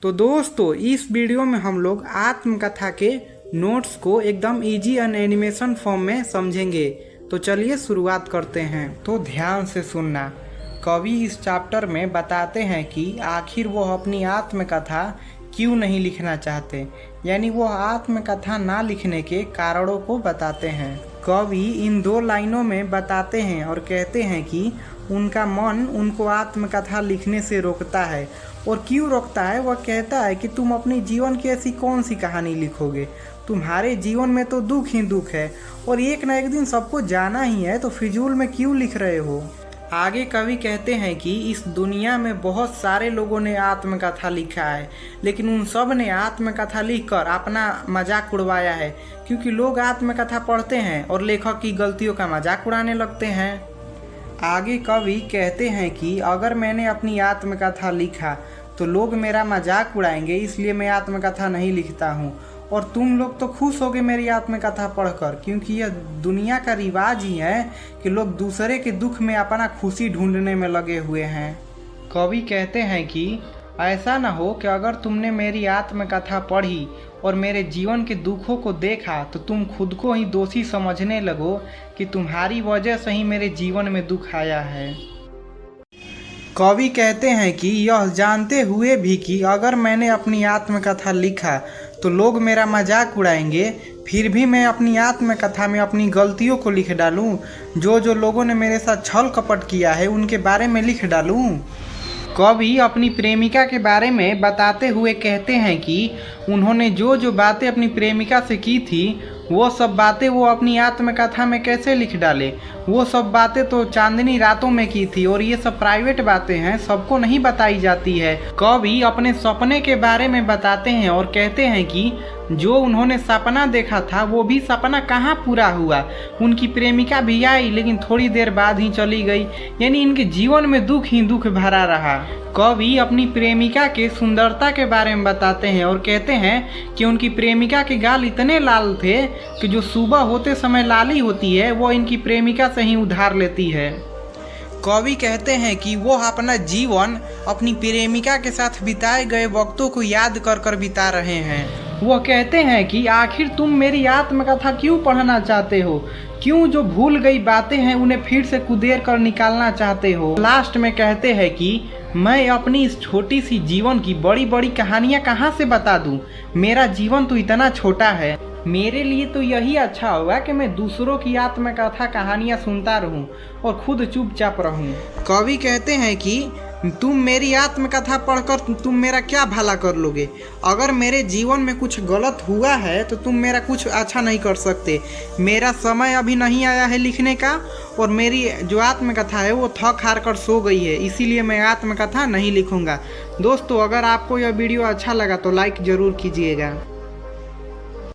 तो दोस्तों इस वीडियो में हम लोग आत्मकथा के नोट्स को एकदम इजी एंड एनिमेशन फॉर्म में समझेंगे। तो चलिए शुरुआत करते हैं। तो ध्यान से सुनना। कवि इस चैप्टर में बताते हैं कि आखिर वो अपनी आत्मकथा क्यों नहीं लिखना चाहते, यानी वो आत्मकथा ना लिखने के कारणों को बताते हैं। कवि इन 2 लाइनों में बताते हैं और कहते हैं कि उनका मन उनको आत्मकथा लिखने से रोकता है। और क्यों रोकता है? वह कहता है कि तुम अपनी जीवन की ऐसी कौन सी कहानी लिखोगे, तुम्हारे जीवन में तो दुख ही दुख है और एक न एक दिन सबको जाना ही है, तो फिजूल में क्यों लिख रहे हो। आगे कवि कहते हैं कि इस दुनिया में बहुत सारे लोगों ने आत्मकथा लिखा है, लेकिन उन सब ने आत्मकथा लिखकर अपना मजाक उड़वाया है, क्योंकि लोग आत्मकथा पढ़ते हैं और लेखक की गलतियों का मजाक उड़ाने लगते हैं। आगे कवि कहते हैं कि अगर मैंने अपनी आत्मकथा लिखा तो लोग मेरा मजाक उड़ाएंगे, इसलिए मैं आत्मकथा नहीं लिखता हूँ। और तुम लोग तो खुश होगे मेरी आत्मकथा पढ़कर, क्योंकि यह दुनिया का रिवाज ही है कि लोग दूसरे के दुख में अपना खुशी ढूंढने में लगे हुए हैं। कवि कहते हैं कि ऐसा न हो कि अगर तुमने मेरी आत्मकथा पढ़ी और मेरे जीवन के दुखों को देखा तो तुम खुद को ही दोषी समझने लगो कि तुम्हारी वजह से ही मेरे जीवन में दुख आया है। कवि कहते हैं कि यह जानते हुए भी कि अगर मैंने अपनी आत्मकथा लिखा तो लोग मेरा मजाक उड़ाएंगे, फिर भी मैं अपनी आत्मकथा में अपनी गलतियों को लिख डालूं, जो लोगों ने मेरे साथ छल कपट किया है उनके बारे में लिख डालूं। कवि अपनी प्रेमिका के बारे में बताते हुए कहते हैं कि उन्होंने जो बातें अपनी प्रेमिका से की थी वो सब बातें वो अपनी आत्मकथा में कैसे लिख डाले। वो सब बातें तो चांदनी रातों में की थी और ये सब प्राइवेट बातें हैं, सबको नहीं बताई जाती है। कवि अपने सपने के बारे में बताते हैं और कहते हैं कि जो उन्होंने सपना देखा था वो भी सपना कहाँ पूरा हुआ। उनकी प्रेमिका भी आई लेकिन थोड़ी देर बाद ही चली गई, यानी इनके जीवन में दुख ही दुख भरा रहा। कवि अपनी प्रेमिका के सुंदरता के बारे में बताते हैं और कहते हैं कि उनकी प्रेमिका के गाल इतने लाल थे कि जो सुबह होते समय लाली होती है वो इनकी प्रेमिका से ही उधार लेती है। कवि कहते हैं कि वो अपना जीवन अपनी प्रेमिका के साथ बिताए गए वक्तों को याद कर कर बिता रहे हैं। वो कहते हैं कि आखिर तुम मेरी आत्मकथा क्यों पढ़ना चाहते हो, क्यों जो भूल गई बातें हैं उन्हें फिर से कुदेर कर निकालना चाहते हो। लास्ट में कहते हैं कि मैं अपनी इस छोटी सी जीवन की बड़ी बड़ी कहानियाँ कहाँ से बता दूँ, मेरा जीवन तो इतना छोटा है। मेरे लिए तो यही अच्छा होगा कि मैं दूसरों की आत्मकथा कहानियाँ सुनता रहूं और खुद चुपचाप रहूं। कवि कहते हैं कि तुम मेरी आत्मकथा पढ़कर तुम मेरा क्या भला कर लोगे। अगर मेरे जीवन में कुछ गलत हुआ है तो तुम मेरा कुछ अच्छा नहीं कर सकते। मेरा समय अभी नहीं आया है लिखने का और मेरी जो आत्मकथा है वो थक हार कर सो गई है, इसीलिए मैं आत्मकथा नहीं लिखूंगा। दोस्तों अगर आपको यह वीडियो अच्छा लगा तो लाइक ज़रूर कीजिएगा।